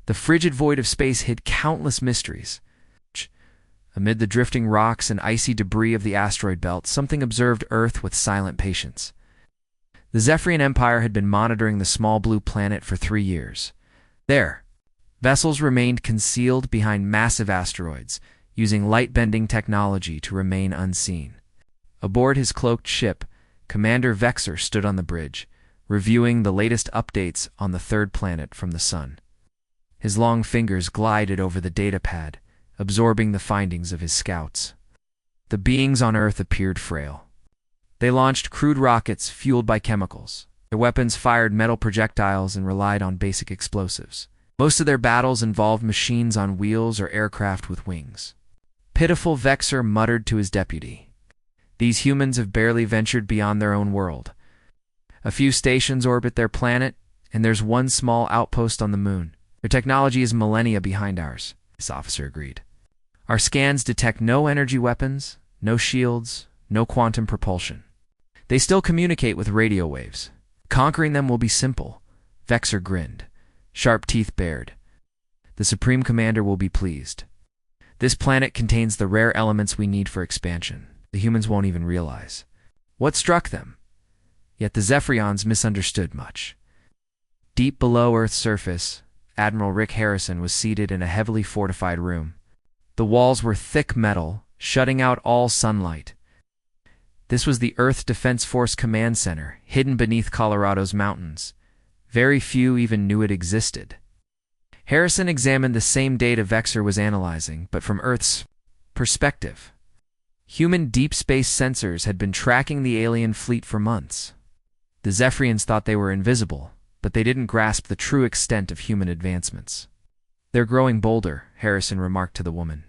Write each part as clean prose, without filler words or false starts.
The frigid void of space hid countless mysteries. Amid the drifting rocks and icy debris of the asteroid belt, something observed Earth with silent patience. The Zephyrian Empire had been monitoring the small blue planet for 3 years. There, vessels remained concealed behind massive asteroids, using light-bending technology to remain unseen. Aboard his cloaked ship, Commander Vexer stood on the bridge, reviewing the latest updates on the third planet from the Sun. His long fingers glided over the datapad, absorbing the findings of his scouts. The beings on Earth appeared frail. They launched crude rockets fueled by chemicals. Their weapons fired metal projectiles and relied on basic explosives. Most of their battles involved machines on wheels or aircraft with wings. Pitiful Vexer muttered to his deputy. These humans have barely ventured beyond their own world. A few stations orbit their planet, and there's one small outpost on the moon. Their technology is millennia behind ours, this officer agreed. Our scans detect no energy weapons, no shields, no quantum propulsion. They still communicate with radio waves. Conquering them will be simple. Vexer grinned, sharp teeth bared. The Supreme Commander will be pleased. This planet contains the rare elements we need for expansion. The humans won't even realize what struck them. Yet the Zephyrians misunderstood much. Deep below Earth's surface, Admiral Rick Harrison was seated in a heavily fortified room. The walls were thick metal, shutting out all sunlight. This was the Earth Defense Force Command Center, hidden beneath Colorado's mountains. Very few even knew it existed. Harrison examined the same data Vexer was analyzing, but from Earth's perspective. Human deep space sensors had been tracking the alien fleet for months. The Zephyrians thought they were invisible, but they didn't grasp the true extent of human advancements. "They're growing bolder," Harrison remarked to the woman.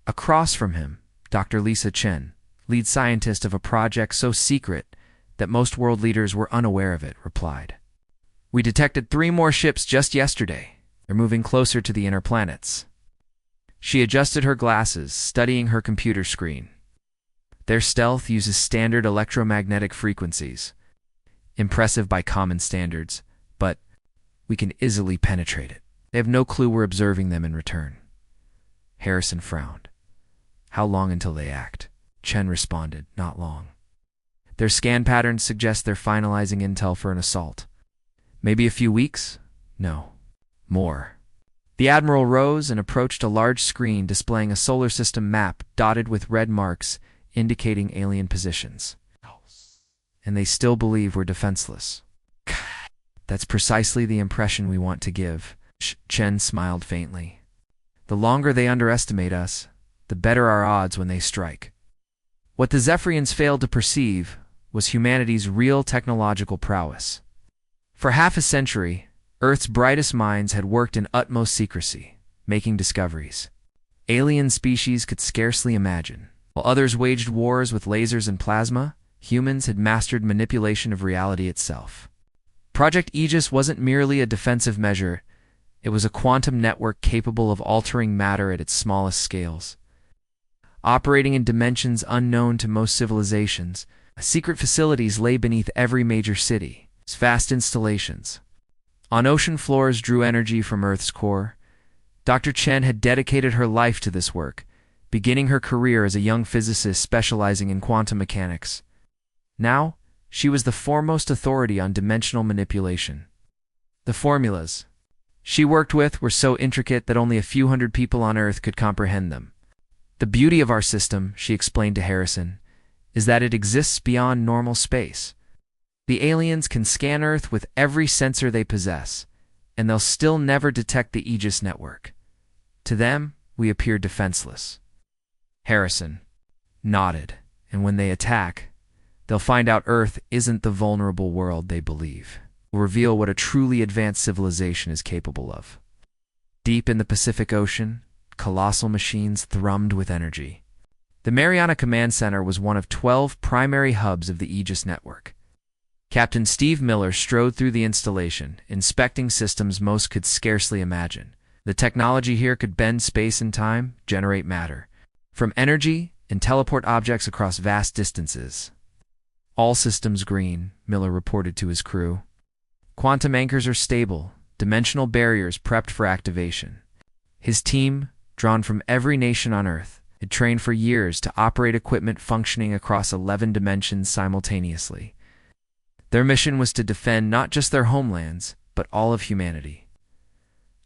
Across from him, Dr. Lisa Chen, lead scientist of a project so secret that most world leaders were unaware of it, replied. "We detected 3 more ships just yesterday. They're moving closer to the inner planets." She adjusted her glasses, studying her computer screen. Their stealth uses standard electromagnetic frequencies. Impressive by common standards, but we can easily penetrate it. They have no clue we're observing them in return. Harrison frowned. "How long until they act?" Chen responded, "Not long. Their scan patterns suggest they're finalizing intel for an assault. Maybe a few weeks? No. More." The Admiral rose and approached a large screen displaying a solar system map dotted with red marks indicating alien positions. "And they still believe we're defenseless." "That's precisely the impression we want to give." Chen smiled faintly. "The longer they underestimate us, the better our odds when they strike." What the Zephyrians failed to perceive was humanity's real technological prowess. For half a century, Earth's brightest minds had worked in utmost secrecy, making discoveries alien species could scarcely imagine. While others waged wars with lasers and plasma, humans had mastered manipulation of reality itself. Project Aegis wasn't merely a defensive measure, it was a quantum network capable of altering matter at its smallest scales. Operating in dimensions unknown to most civilizations, secret facilities lay beneath every major city, vast installations. On ocean floors drew energy from Earth's core. Dr. Chen had dedicated her life to this work, beginning her career as a young physicist specializing in quantum mechanics. Now, she was the foremost authority on dimensional manipulation. The formulas she worked with were so intricate that only a few hundred people on Earth could comprehend them. "The beauty of our system," she explained to Harrison, "is that it exists beyond normal space. The aliens can scan Earth with every sensor they possess, and they'll still never detect the Aegis network. To them, we appear defenseless." Harrison nodded, "And when they attack, they'll find out Earth isn't the vulnerable world they believe. Will reveal what a truly advanced civilization is capable of." Deep in the Pacific Ocean, colossal machines thrummed with energy. The Mariana Command Center was one of 12 primary hubs of the Aegis network. Captain Steve Miller strode through the installation, inspecting systems most could scarcely imagine. The technology here could bend space and time, generate matter from energy, and teleport objects across vast distances. "All systems green," Miller reported to his crew. "Quantum anchors are stable, dimensional barriers prepped for activation. His team, drawn from every nation on Earth, had trained for years to operate equipment functioning across 11 dimensions simultaneously. Their mission was to defend not just their homelands, but all of humanity.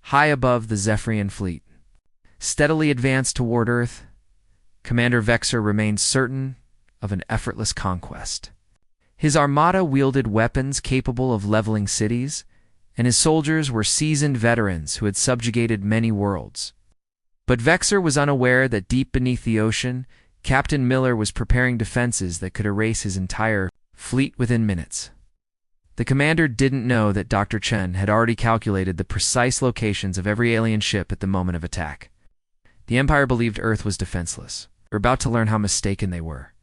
High above the Zephyrian fleet, steadily advanced toward Earth, Commander Vexor remained certain of an effortless conquest. His armada wielded weapons capable of leveling cities, and his soldiers were seasoned veterans who had subjugated many worlds. But Vexor was unaware that deep beneath the ocean, Captain Miller was preparing defenses that could erase his entire fleet within minutes. The commander didn't know that Dr. Chen had already calculated the precise locations of every alien ship at the moment of attack. The Empire believed Earth was defenseless. They were about to learn how mistaken they were.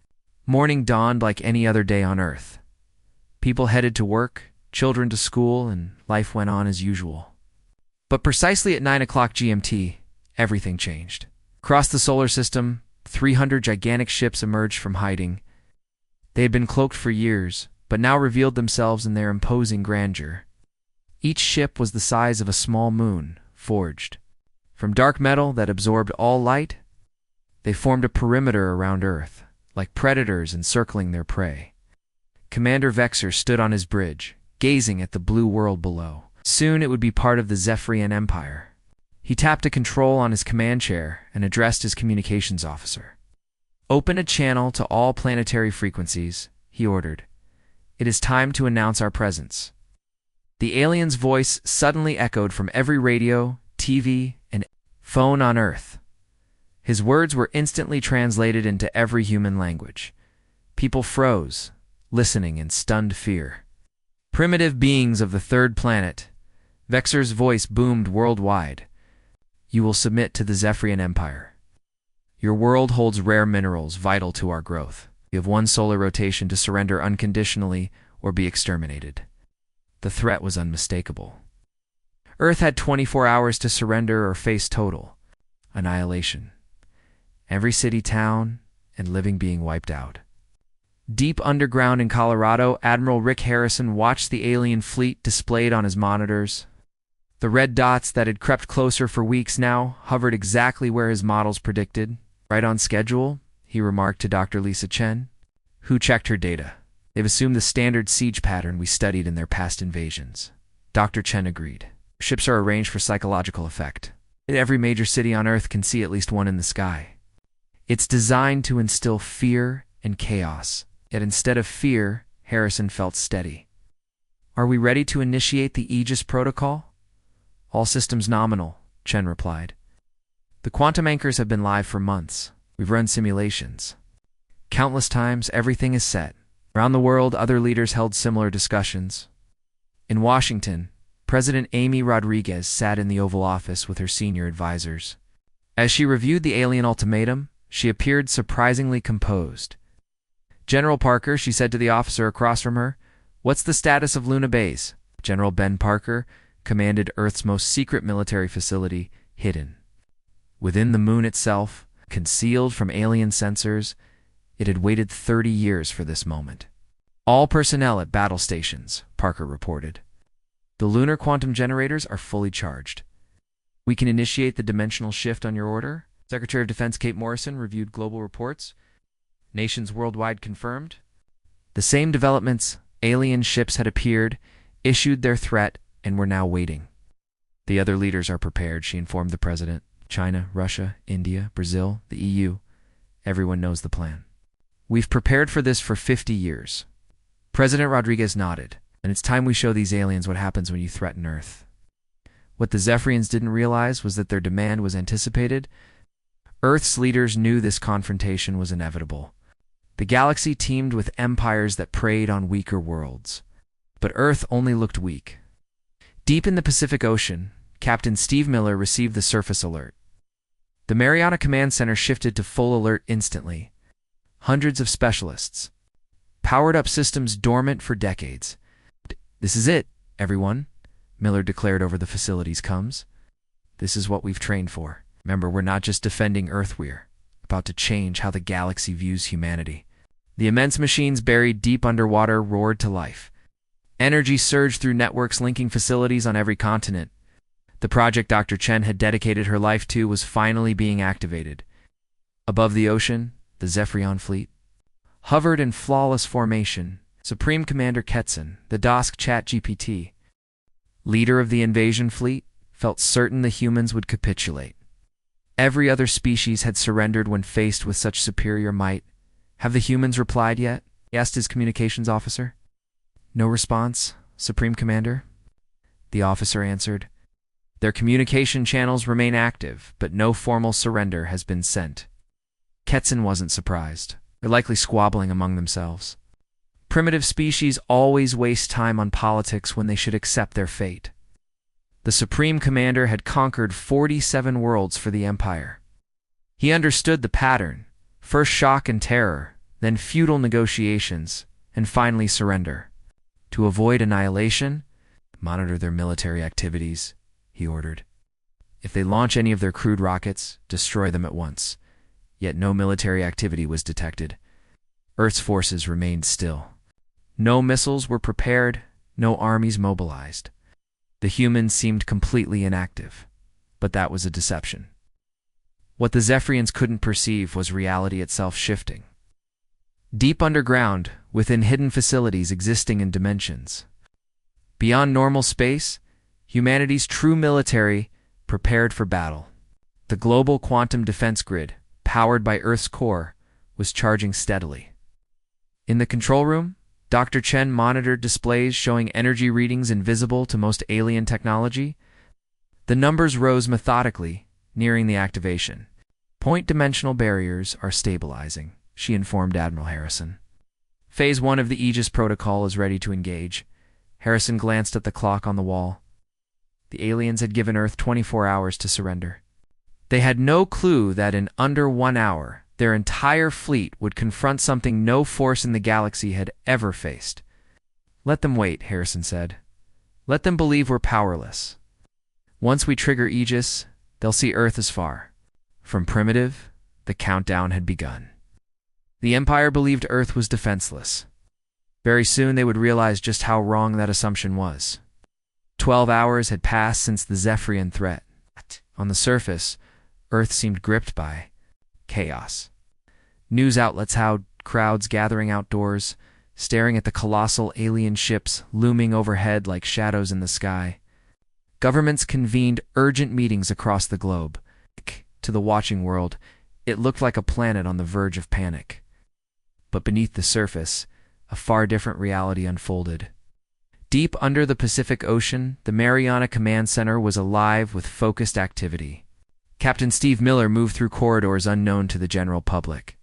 Morning dawned like any other day on Earth. People headed to work, children to school, and life went on as usual. But precisely at 9 o'clock GMT, everything changed. Across the solar system, 300 gigantic ships emerged from hiding. They had been cloaked for years, but now revealed themselves in their imposing grandeur. Each ship was the size of a small moon, forged from dark metal that absorbed all light. They formed a perimeter around Earth, like predators encircling their prey. Commander Vexor stood on his bridge, gazing at the blue world below. Soon it would be part of the Zephyrian Empire. He tapped a control on his command chair and addressed his communications officer. "Open a channel to all planetary frequencies," he ordered. "It is time to announce our presence." The alien's voice suddenly echoed from every radio, TV, and phone on Earth. His words were instantly translated into every human language. People froze, listening in stunned fear. "Primitive beings of the third planet," Vexor's voice boomed worldwide, "you will submit to the Zephyrian Empire. Your world holds rare minerals vital to our growth. You have one solar rotation to surrender unconditionally or be exterminated." The threat was unmistakable. Earth had 24 hours to surrender or face total annihilation. Every city, town, and living being wiped out. Deep underground in Colorado, Admiral Rick Harrison watched the alien fleet displayed on his monitors. The red dots that had crept closer for weeks now hovered exactly where his models predicted. "Right on schedule," he remarked to Dr. Lisa Chen, who checked her data. "They've assumed the standard siege pattern we studied in their past invasions." Dr. Chen agreed. "Ships are arranged for psychological effect. Every major city on Earth can see at least one in the sky. It's designed to instill fear and chaos." Yet instead of fear, Harrison felt steady. "Are we ready to initiate the Aegis protocol?" "All systems nominal," Chen replied. "The quantum anchors have been live for months. We've run simulations. Countless times, everything is set." Around the world, other leaders held similar discussions. In Washington, President Amy Rodriguez sat in the Oval Office with her senior advisors. As she reviewed the alien ultimatum, she appeared surprisingly composed. "General Parker," she said to the officer across from her, "what's the status of Luna Base?" General Ben Parker commanded Earth's most secret military facility, hidden within the moon itself, concealed from alien sensors. It had waited 30 years for this moment. "All personnel at battle stations," Parker reported. "The lunar quantum generators are fully charged. We can initiate the dimensional shift on your order." Secretary of Defense Kate Morrison reviewed global reports. Nations worldwide confirmed the same developments. Alien ships had appeared, issued their threat, and were now waiting. "The other leaders are prepared," she informed the president. "China, Russia, India, Brazil, the EU. Everyone knows the plan. We've prepared for this for 50 years. President Rodriguez nodded. "And it's time we show these aliens what happens when you threaten Earth." What the Zephyrians didn't realize was that their demand was anticipated. Earth's leaders knew this confrontation was inevitable. The galaxy teemed with empires that preyed on weaker worlds. But Earth only looked weak. Deep in the Pacific Ocean, Captain Steve Miller received the surface alert. The Mariana Command Center shifted to full alert instantly. Hundreds of specialists, powered up systems dormant for decades. "This is it, everyone," Miller declared over the facility's comms. "This is what we've trained for. Remember, we're not just defending Earth, we're about to change how the galaxy views humanity." The immense machines buried deep underwater roared to life. Energy surged through networks linking facilities on every continent. The project Dr. Chen had dedicated her life to was finally being activated. Above the ocean, the Zephyrion fleet hovered in flawless formation. Supreme Commander Ketson, the Dosk ChatGPT, leader of the invasion fleet, felt certain the humans would capitulate. Every other species had surrendered when faced with such superior might. "Have the humans replied yet?" he asked his communications officer. "No response, Supreme Commander," the officer answered. "Their communication channels remain active, but no formal surrender has been sent." Ketson wasn't surprised. They're likely squabbling among themselves. Primitive species always waste time on politics when they should accept their fate. The Supreme Commander had conquered 47 worlds for the Empire. He understood the pattern: first shock and terror, then futile negotiations, and finally surrender. To avoid annihilation, monitor their military activities, he ordered. If they launch any of their crude rockets, destroy them at once. Yet no military activity was detected. Earth's forces remained still. No missiles were prepared, no armies mobilized. The humans seemed completely inactive, but that was a deception. What the Zephyrians couldn't perceive was reality itself shifting. Deep underground, within hidden facilities existing in dimensions. Beyond normal space, humanity's true military prepared for battle. The global quantum defense grid, powered by Earth's core, was charging steadily. In the control room, Dr. Chen monitored displays showing energy readings invisible to most alien technology. The numbers rose methodically, nearing the activation. "Point-dimensional barriers are stabilizing," she informed Admiral Harrison. "Phase 1 of the Aegis protocol is ready to engage." Harrison glanced at the clock on the wall. The aliens had given Earth 24 hours to surrender. They had no clue that in under 1 hour, their entire fleet would confront something no force in the galaxy had ever faced. "Let them wait," Harrison said. "Let them believe we're powerless. Once we trigger Aegis, they'll see Earth as far." From primitive, the countdown had begun. The Empire believed Earth was defenseless. Very soon they would realize just how wrong that assumption was. 12 hours had passed since the Zephyrian threat. On the surface, Earth seemed gripped by chaos. News outlets had crowds gathering outdoors, staring at the colossal alien ships looming overhead like shadows in the sky. Governments convened urgent meetings across the globe. To the watching world, it looked like a planet on the verge of panic. But beneath the surface, a far different reality unfolded. Deep under the Pacific Ocean, the Mariana Command Center was alive with focused activity. Captain Steve Miller moved through corridors unknown to the general public.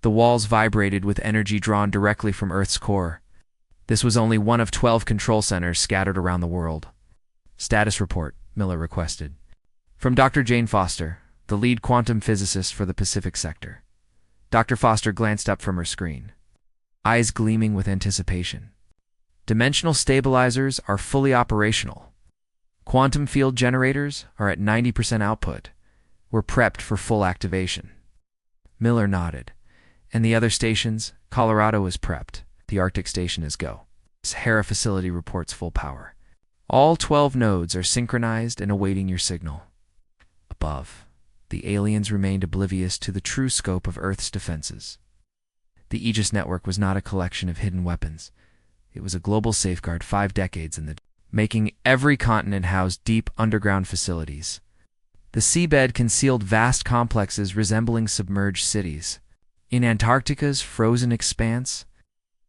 The walls vibrated with energy drawn directly from Earth's core. This was only one of 12 control centers scattered around the world. "Status report," Miller requested. From Dr. Jane Foster, the lead quantum physicist for the Pacific sector. Dr. Foster glanced up from her screen, eyes gleaming with anticipation. "Dimensional stabilizers are fully operational. Quantum field generators are at 90% output. We're prepped for full activation." Miller nodded. "And the other stations? Colorado is prepped. The Arctic station is go. Hera facility reports full power. All 12 nodes are synchronized and awaiting your signal." Above, the aliens remained oblivious to the true scope of Earth's defenses. The Aegis network was not a collection of hidden weapons. It was a global safeguard 5 decades in the making every continent house deep underground facilities. The seabed concealed vast complexes resembling submerged cities. In Antarctica's frozen expanse,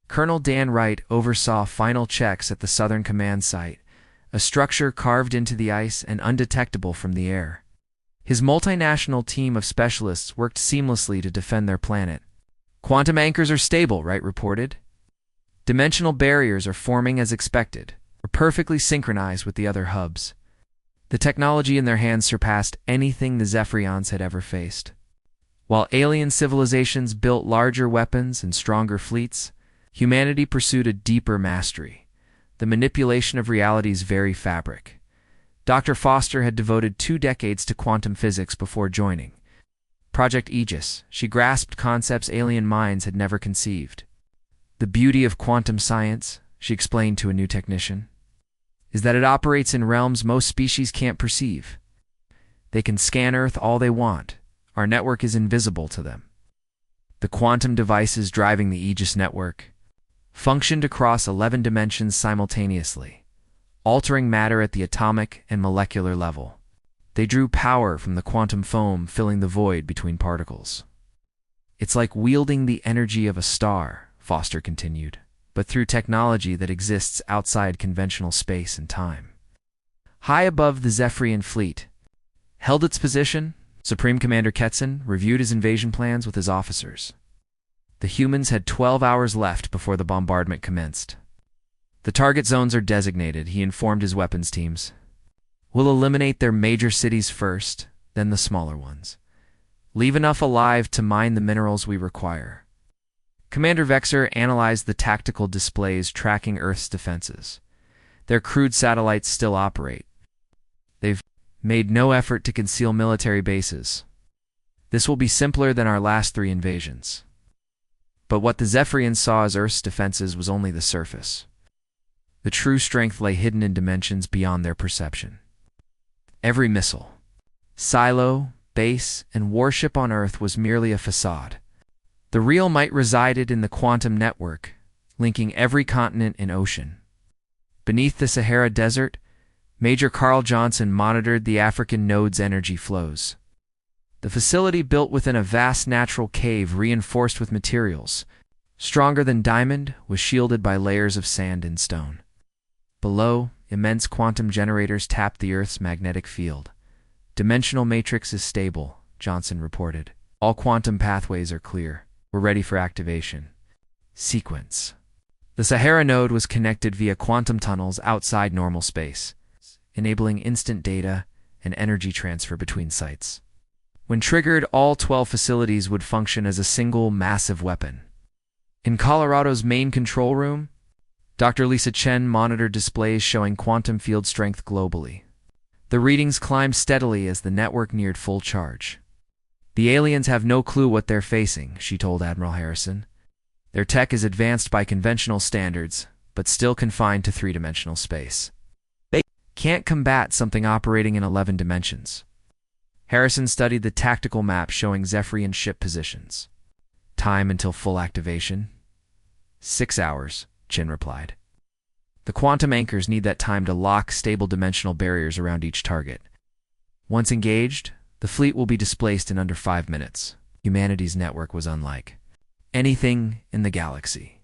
Colonel Dan Wright oversaw final checks at the Southern Command Site, a structure carved into the ice and undetectable from the air. His multinational team of specialists worked seamlessly to defend their planet. "Quantum anchors are stable," Wright reported. "Dimensional barriers are forming as expected, are perfectly synchronized with the other hubs." The technology in their hands surpassed anything the Zephyrians had ever faced. While alien civilizations built larger weapons and stronger fleets, humanity pursued a deeper mastery, the manipulation of reality's very fabric. Dr. Foster had devoted 2 decades to quantum physics before joining Project Aegis. She grasped concepts alien minds had never conceived. The beauty of quantum science, she explained to a new technician, is that it operates in realms most species can't perceive. They can scan Earth all they want. Our network is invisible to them. The quantum devices driving the Aegis network functioned across 11 dimensions simultaneously, altering matter at the atomic and molecular level. They drew power from the quantum foam filling the void between particles. It's like wielding the energy of a star, Foster continued, but through technology that exists outside conventional space and time. High above the Zephyrian fleet, held its position, Supreme Commander Ketson reviewed his invasion plans with his officers. The humans had 12 hours left before the bombardment commenced. The target zones are designated, he informed his weapons teams. We'll eliminate their major cities first, then the smaller ones. Leave enough alive to mine the minerals we require. Commander Vexer analyzed the tactical displays tracking Earth's defenses. Their crude satellites still operate. They've made no effort to conceal military bases. This will be simpler than our last 3 invasions. But what the Zephyrians saw as Earth's defenses was only the surface. The true strength lay hidden in dimensions beyond their perception. Every missile, silo, base, and warship on Earth was merely a facade. The real might resided in the quantum network, linking every continent and ocean. Beneath the Sahara Desert, Major Carl Johnson monitored the African node's energy flows. The facility, built within a vast natural cave reinforced with materials stronger than diamond, was shielded by layers of sand and stone. Below, immense quantum generators tapped the Earth's magnetic field. Dimensional matrix is stable, Johnson reported. All quantum pathways are clear. We're ready for activation. Sequence. The Sahara node was connected via quantum tunnels outside normal space, enabling instant data and energy transfer between sites. When triggered, all 12 facilities would function as a single massive weapon. In Colorado's main control room, Dr. Lisa Chen monitored displays showing quantum field strength globally. The readings climbed steadily as the network neared full charge. The aliens have no clue what they're facing, she told Admiral Harrison. Their tech is advanced by conventional standards, but still confined to 3-dimensional space. They can't combat something operating in 11 dimensions. Harrison studied the tactical map showing Zephyrian ship positions. Time until full activation? 6 hours, Chin replied. The quantum anchors need that time to lock stable dimensional barriers around each target. Once engaged, the fleet will be displaced in under 5 minutes. Humanity's network was unlike anything in the galaxy.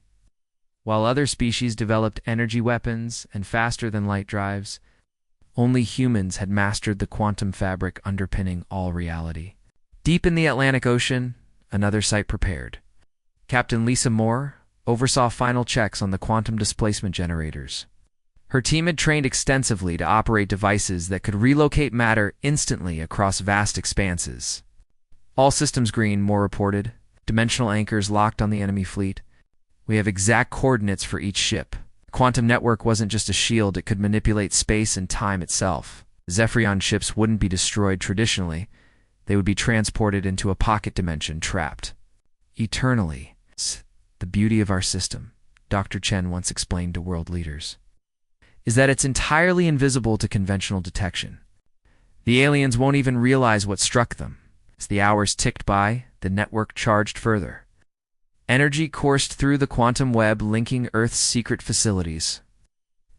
While other species developed energy weapons and faster-than-light drives, only humans had mastered the quantum fabric underpinning all reality. Deep in the Atlantic Ocean, another site prepared. Captain Lisa Moore oversaw final checks on the quantum displacement generators. Her team had trained extensively to operate devices that could relocate matter instantly across vast expanses. All systems green, Moore reported. Dimensional anchors locked on the enemy fleet. We have exact coordinates for each ship. The quantum network wasn't just a shield, it could manipulate space and time itself. Zephyrian ships wouldn't be destroyed traditionally. They would be transported into a pocket dimension, trapped eternally. The beauty of our system, Dr. Chen once explained to world leaders, is that it's entirely invisible to conventional detection. The aliens won't even realize what struck them. As the hours ticked by, the network charged further. Energy coursed through the quantum web linking Earth's secret facilities.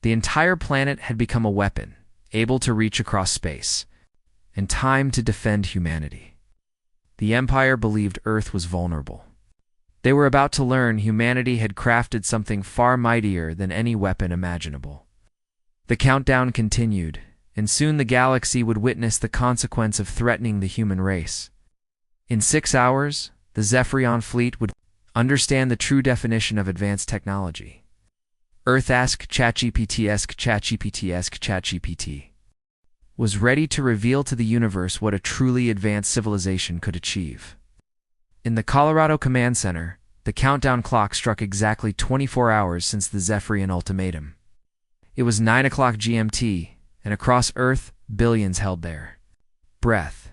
The entire planet had become a weapon, able to reach across space, and time to defend humanity. The Empire believed Earth was vulnerable. They were about to learn humanity had crafted something far mightier than any weapon imaginable. The countdown continued, and soon the galaxy would witness the consequence of threatening the human race. In 6 hours, the Zephyrian fleet would understand the true definition of advanced technology. Earth-esque ChatGPT-esque ChatGPT-esque ChatGPT was ready to reveal to the universe what a truly advanced civilization could achieve. In the Colorado Command Center, the countdown clock struck exactly 24 hours since the Zephyrian ultimatum. It was 9 o'clock GMT, and across Earth, billions held their breath.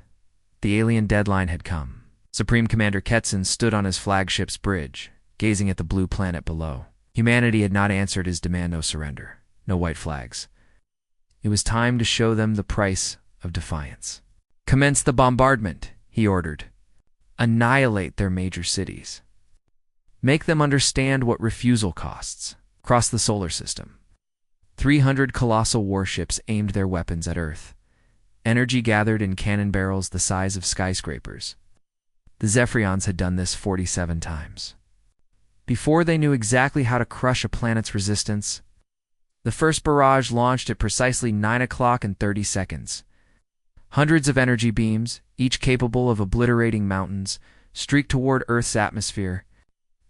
The alien deadline had come. Supreme Commander Ketson stood on his flagship's bridge, gazing at the blue planet below. Humanity had not answered his demand. No surrender, no white flags. It was time to show them the price of defiance. Commence the bombardment, he ordered. Annihilate their major cities. Make them understand what refusal costs. Across the solar system, 300 colossal warships aimed their weapons at Earth. Energy gathered in cannon barrels the size of skyscrapers. The Zephyrians had done this 47 times. Before they knew exactly how to crush a planet's resistance, the first barrage launched at precisely 9 o'clock and 30 seconds. Hundreds of energy beams, each capable of obliterating mountains, streaked toward Earth's atmosphere.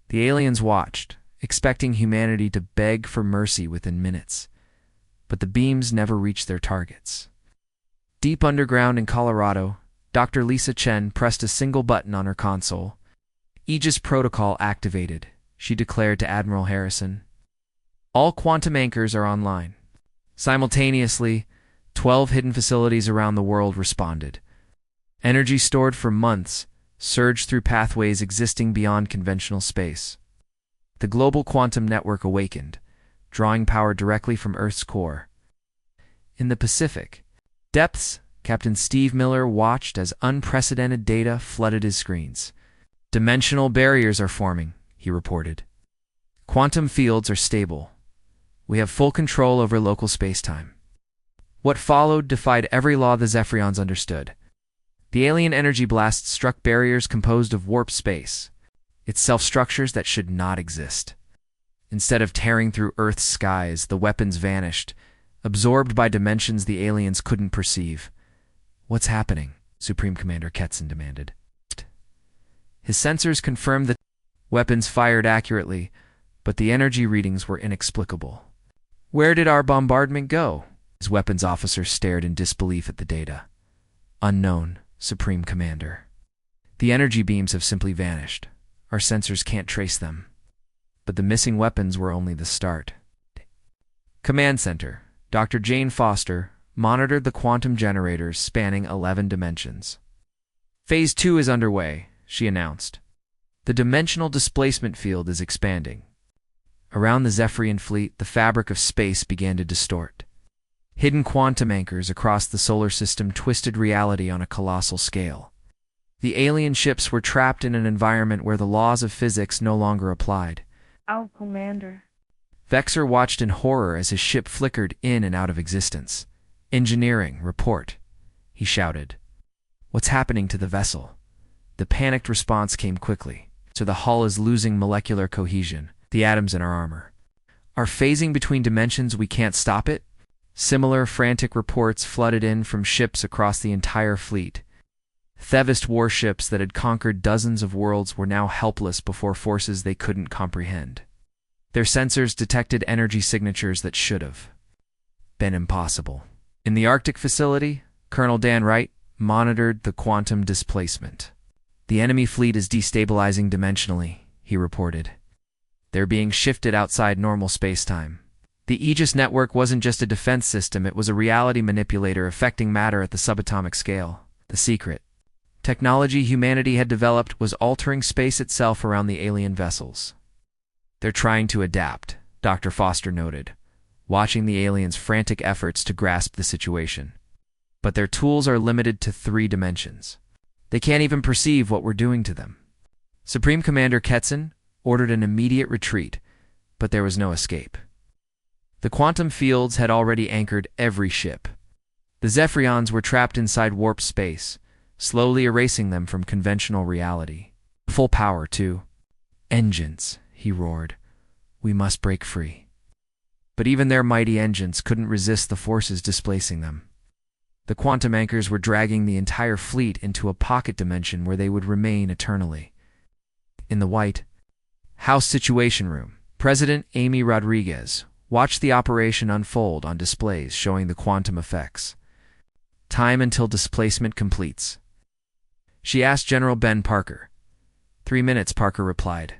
The aliens watched, expecting humanity to beg for mercy within minutes. But the beams never reached their targets. Deep underground in Colorado, Dr. Lisa Chen pressed a single button on her console. Aegis protocol activated, she declared to Admiral Harrison. All quantum anchors are online. Simultaneously, 12 hidden facilities around the world responded. Energy stored for months surged through pathways existing beyond conventional space. The global quantum network awakened, drawing power directly from Earth's core. In the Pacific depths, Captain Steve Miller watched as unprecedented data flooded his screens. Dimensional barriers are forming, he reported. Quantum fields are stable. We have full control over local spacetime. What followed defied every law the Zephyrians understood. The alien energy blast struck barriers composed of warp space, itself structures that should not exist. Instead of tearing through Earth's skies, the weapons vanished, absorbed by dimensions the aliens couldn't perceive. What's happening? Supreme Commander Ketson demanded. His sensors confirmed that weapons fired accurately, but the energy readings were inexplicable. Where did our bombardment go? His weapons officer stared in disbelief at the data. Unknown, Supreme Commander. The energy beams have simply vanished. Our sensors can't trace them. But the missing weapons were only the start. Command Center, Dr. Jane Foster, monitored the quantum generators spanning 11 dimensions. Phase 2 is underway, she announced. The dimensional displacement field is expanding. Around the Zephyrian fleet, the fabric of space began to distort. Hidden quantum anchors across the solar system twisted reality on a colossal scale. The alien ships were trapped in an environment where the laws of physics no longer applied. Our Commander. Vexer watched in horror as his ship flickered in and out of existence. Engineering, report, he shouted. What's happening to the vessel? The panicked response came quickly. So the hull is losing molecular cohesion, the atoms in our armor. Are phasing between dimensions, we can't stop it? Similar frantic reports flooded in from ships across the entire fleet. Thevist warships that had conquered dozens of worlds were now helpless before forces they couldn't comprehend. Their sensors detected energy signatures that should have been impossible. In the Arctic facility, Colonel Dan Wright monitored the quantum displacement. The enemy fleet is destabilizing dimensionally, he reported. They're being shifted outside normal spacetime. The Aegis network wasn't just a defense system, it was a reality manipulator affecting matter at the subatomic scale. The secret technology humanity had developed was altering space itself around the alien vessels. They're trying to adapt, Dr. Foster noted, watching the aliens' frantic efforts to grasp the situation. But their tools are limited to 3 dimensions. They can't even perceive what we're doing to them. Supreme Commander Ketson ordered an immediate retreat, but there was no escape. The quantum fields had already anchored every ship. The Zephyrians were trapped inside warp space, slowly erasing them from conventional reality. Full power, too. Engines, he roared. We must break free. But even their mighty engines couldn't resist the forces displacing them. The quantum anchors were dragging the entire fleet into a pocket dimension where they would remain eternally. In the White House Situation Room, President Amy Rodriguez watched the operation unfold on displays showing the quantum effects. Time until displacement completes. She asked General Ben Parker. 3 minutes, Parker replied.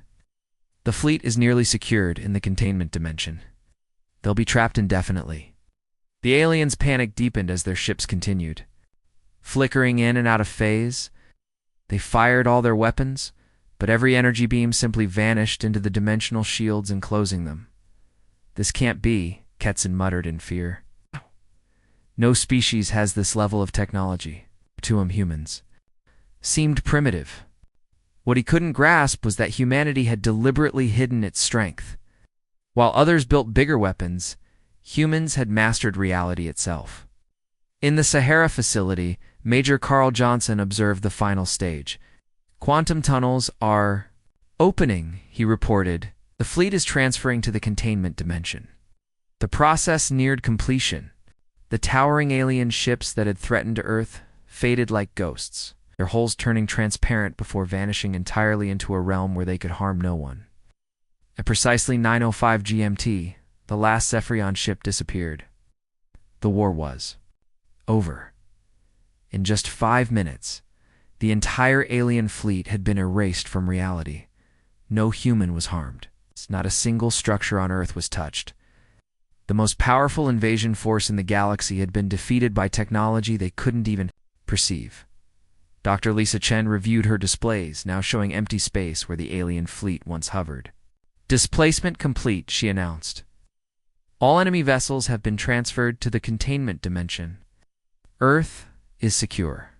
The fleet is nearly secured in the containment dimension. They'll be trapped indefinitely. The aliens' panic deepened as their ships continued. Flickering in and out of phase, they fired all their weapons, but every energy beam simply vanished into the dimensional shields enclosing them. "This can't be," Ketson muttered in fear. "No species has this level of technology." To him, humans seemed primitive. What he couldn't grasp was that humanity had deliberately hidden its strength. While others built bigger weapons, humans had mastered reality itself. In the Sahara facility, Major Carl Johnson observed the final stage. "Quantum tunnels are opening," he reported. "The fleet is transferring to the containment dimension." The process neared completion. The towering alien ships that had threatened Earth faded like ghosts, their hulls turning transparent before vanishing entirely into a realm where they could harm no one. At precisely 9:05 GMT, the last Zephyrion ship disappeared. The war was over. In just 5 minutes, the entire alien fleet had been erased from reality. No human was harmed. Not a single structure on Earth was touched. The most powerful invasion force in the galaxy had been defeated by technology they couldn't even perceive. Dr. Lisa Chen reviewed her displays, now showing empty space where the alien fleet once hovered. "Displacement complete," she announced. "All enemy vessels have been transferred to the containment dimension. Earth is secure."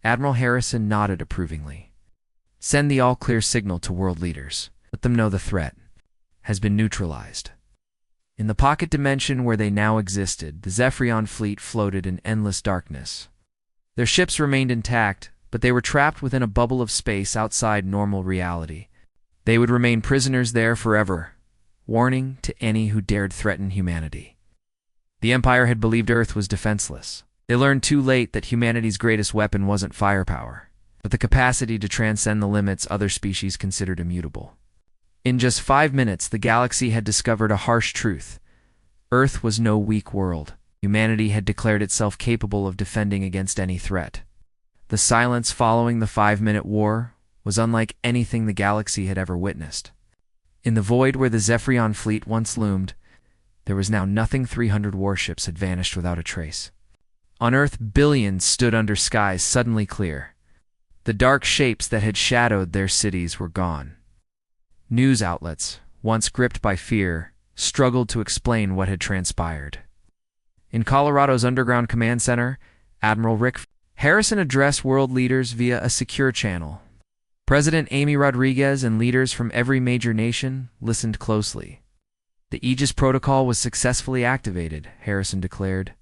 Admiral Harrison nodded approvingly. "Send the all-clear signal to world leaders. Let them know the threat has been neutralized." In the pocket dimension where they now existed, the Zephyrion fleet floated in endless darkness. Their ships remained intact, but they were trapped within a bubble of space outside normal reality. They would remain prisoners there forever, warning to any who dared threaten humanity. The Empire had believed Earth was defenseless. They learned too late that humanity's greatest weapon wasn't firepower, but the capacity to transcend the limits other species considered immutable. In just 5 minutes, the galaxy had discovered a harsh truth. Earth was no weak world. Humanity had declared itself capable of defending against any threat. The silence following the 5-minute war was unlike anything the galaxy had ever witnessed. In the void where the Zephyrion fleet once loomed, there was now nothing. 300 warships had vanished without a trace. On Earth, billions stood under skies suddenly clear. The dark shapes that had shadowed their cities were gone. News outlets, once gripped by fear, struggled to explain what had transpired. In Colorado's underground command center, Admiral Rick Harrison addressed world leaders via a secure channel. President Amy Rodriguez and leaders from every major nation listened closely. "The Aegis Protocol was successfully activated," Harrison declared.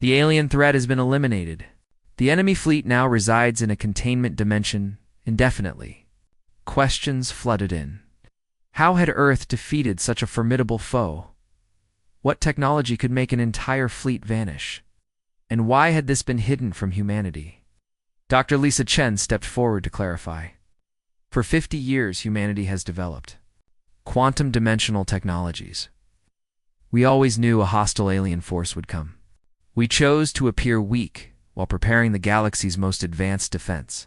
"The alien threat has been eliminated. The enemy fleet now resides in a containment dimension indefinitely." Questions flooded in. How had Earth defeated such a formidable foe? What technology could make an entire fleet vanish? And why had this been hidden from humanity? Dr. Lisa Chen stepped forward to clarify. "For 50 years, humanity has developed quantum dimensional technologies. We always knew a hostile alien force would come. We chose to appear weak while preparing the galaxy's most advanced defense."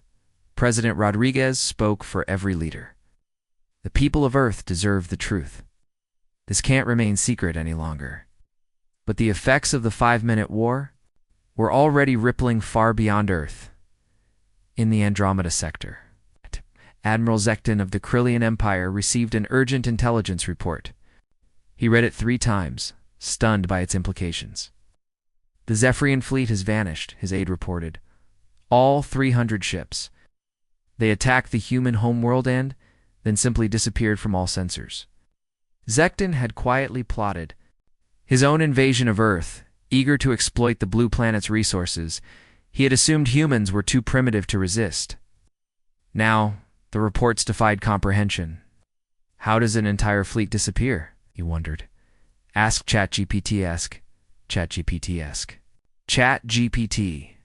President Rodriguez spoke for every leader. "The people of Earth deserve the truth. This can't remain secret any longer." But the effects of the 5-minute war were already rippling far beyond Earth. In the Andromeda sector, Admiral Zekton of the Krillian Empire received an urgent intelligence report. He read it 3 times, stunned by its implications. "The Zephyrian fleet has vanished," his aide reported. "All 300 ships. They attacked the human homeworld and then simply disappeared from all sensors." Zekton had quietly plotted his own invasion of Earth. Eager to exploit the blue planet's resources, he had assumed humans were too primitive to resist. Now, the reports defied comprehension. How does an entire fleet disappear? He wondered. Ask ChatGPT-esque. ChatGPT-esque. ChatGPT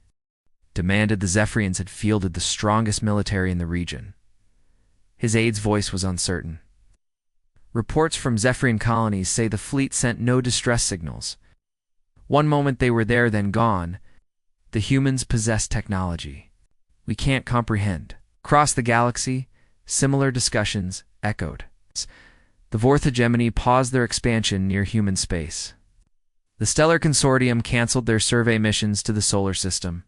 demanded the Zephyrians had fielded the strongest military in the region. His aide's voice was uncertain. Reports from Zephyrian colonies say the fleet sent no distress signals. One moment they were there, then gone. The humans possess technology we can't comprehend. Across the galaxy, similar discussions echoed. The Fourth Hegemony paused their expansion near human space. The Stellar Consortium canceled their survey missions to the solar system.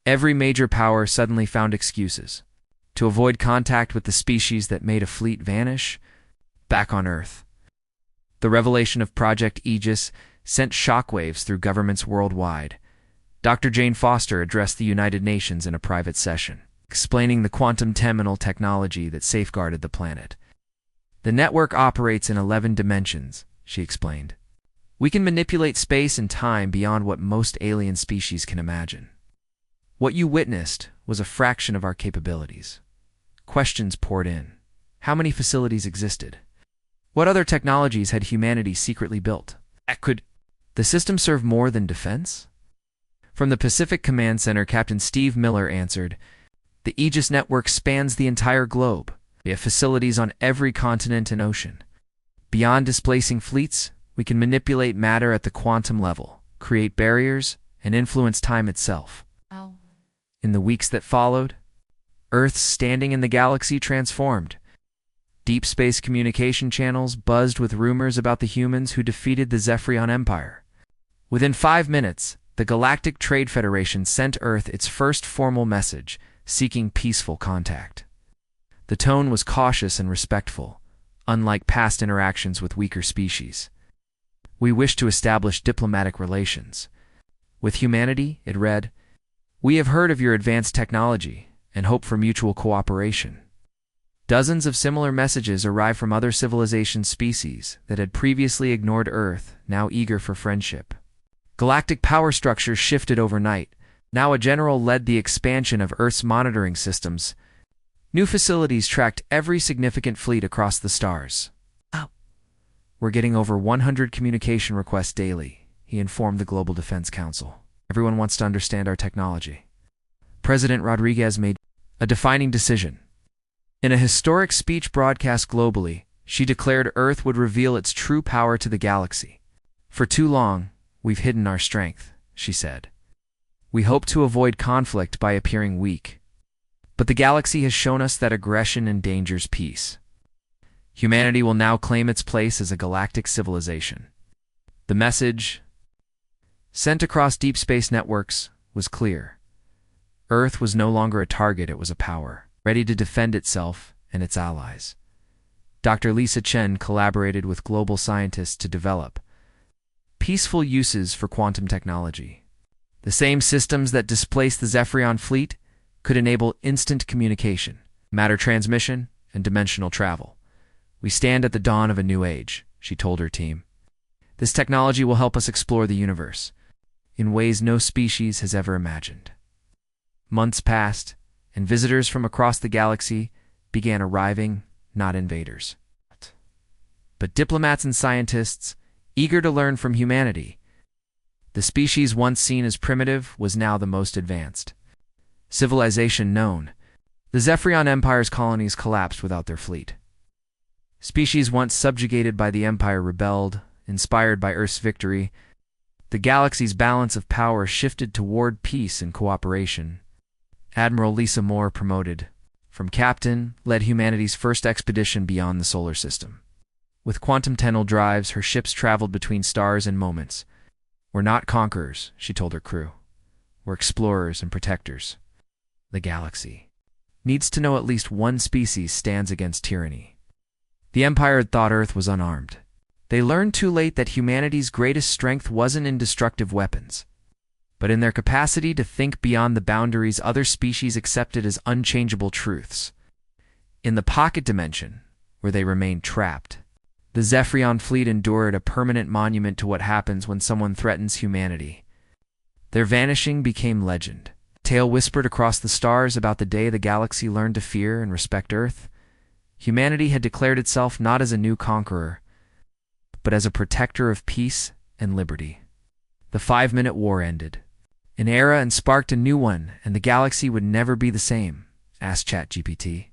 Every major power suddenly found excuses to avoid contact with the species that made a fleet vanish back on Earth. The revelation of Project Aegis sent shockwaves through governments worldwide. Dr. Jane Foster addressed the United Nations in a private session, explaining the quantum terminal technology that safeguarded the planet. The network operates in 11 dimensions, she explained. We can manipulate space and time beyond what most alien species can imagine. What you witnessed was a fraction of our capabilities. Questions poured in. How many facilities existed? What other technologies had humanity secretly built? Could the system serve more than defense? From the Pacific Command Center, Captain Steve Miller answered, "The Aegis network spans the entire globe. We have facilities on every continent and ocean. Beyond displacing fleets, we can manipulate matter at the quantum level, create barriers, and influence time itself." Ow. In the weeks that followed, Earth's standing in the galaxy transformed. Deep space communication channels buzzed with rumors about the humans who defeated the Zephyrion Empire. Within 5 minutes, the Galactic Trade Federation sent Earth its first formal message, seeking peaceful contact. The tone was cautious and respectful, unlike past interactions with weaker species. "We wish to establish diplomatic relations with humanity," it read. "We have heard of your advanced technology and hope for mutual cooperation." Dozens of similar messages arrived from other civilization species that had previously ignored Earth, now eager for friendship. Galactic power structures shifted overnight. Now a general led the expansion of Earth's monitoring systems. New facilities tracked every significant fleet across the stars. "We're getting over 100 communication requests daily," he informed the Global Defense Council. "Everyone wants to understand our technology." President Rodriguez made a defining decision. In a historic speech broadcast globally, she declared Earth would reveal its true power to the galaxy. "For too long, we've hidden our strength," she said. "We hope to avoid conflict by appearing weak. But the galaxy has shown us that aggression endangers peace. Humanity will now claim its place as a galactic civilization." The message, sent across deep space networks, was clear. Earth was no longer a target, it was a power, ready to defend itself and its allies. Dr. Lisa Chen collaborated with global scientists to develop peaceful uses for quantum technology. The same systems that displaced the Zephyrion fleet could enable instant communication, matter transmission, and dimensional travel. "We stand at the dawn of a new age," she told her team. "This technology will help us explore the universe in ways no species has ever imagined." Months passed, and visitors from across the galaxy began arriving, not invaders, but diplomats and scientists eager to learn from humanity. The species once seen as primitive was now the most advanced civilization known. The Zephyrion Empire's colonies collapsed without their fleet. Species once subjugated by the Empire rebelled, inspired by Earth's victory. The galaxy's balance of power shifted toward peace and cooperation. Admiral Lisa Moore, promoted from captain, led humanity's first expedition beyond the solar system. With quantum tunnel drives, her ships traveled between stars in moments. "We're not conquerors," she told her crew. "We're explorers and protectors. The galaxy needs to know at least one species stands against tyranny." The Empire had thought Earth was unarmed. They learned too late that humanity's greatest strength wasn't in destructive weapons, but in their capacity to think beyond the boundaries other species accepted as unchangeable truths. In the pocket dimension, where they remained trapped, the Zephyrion fleet endured a permanent monument to what happens when someone threatens humanity. Their vanishing became legend. A tale whispered across the stars about the day the galaxy learned to fear and respect Earth. Humanity had declared itself not as a new conqueror, but as a protector of peace and liberty. The 5-minute war ended. An era and sparked a new one, and the galaxy would never be the same, asked ChatGPT.